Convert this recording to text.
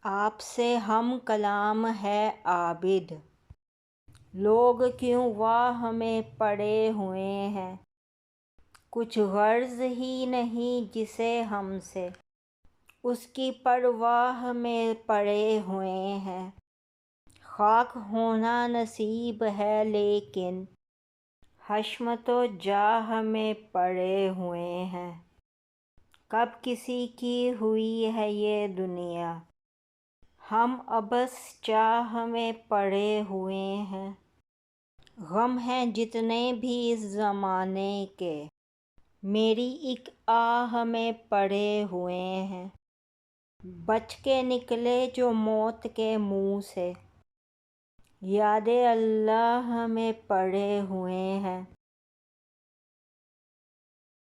آپ سے ہم کلام ہے عابد، لوگ کیوں واہ میں پڑے ہوئے ہیں۔ کچھ غرض ہی نہیں جسے ہم سے، اس کی پرواہ میں پڑے ہوئے ہیں۔ خاک ہونا نصیب ہے لیکن حشمت و جاہ میں پڑے ہوئے ہیں۔ کب کسی کی ہوئی ہے یہ دنیا، ہم عبث چاہ میں پڑے ہوئے ہیں۔ غم ہیں جتنے بھی اس زمانے کے، میری ایک آہ میں پڑے ہوئے ہیں۔ بچ کے نکلے جو موت کے منہ سے، یاد اللہ میں پڑے ہوئے ہیں۔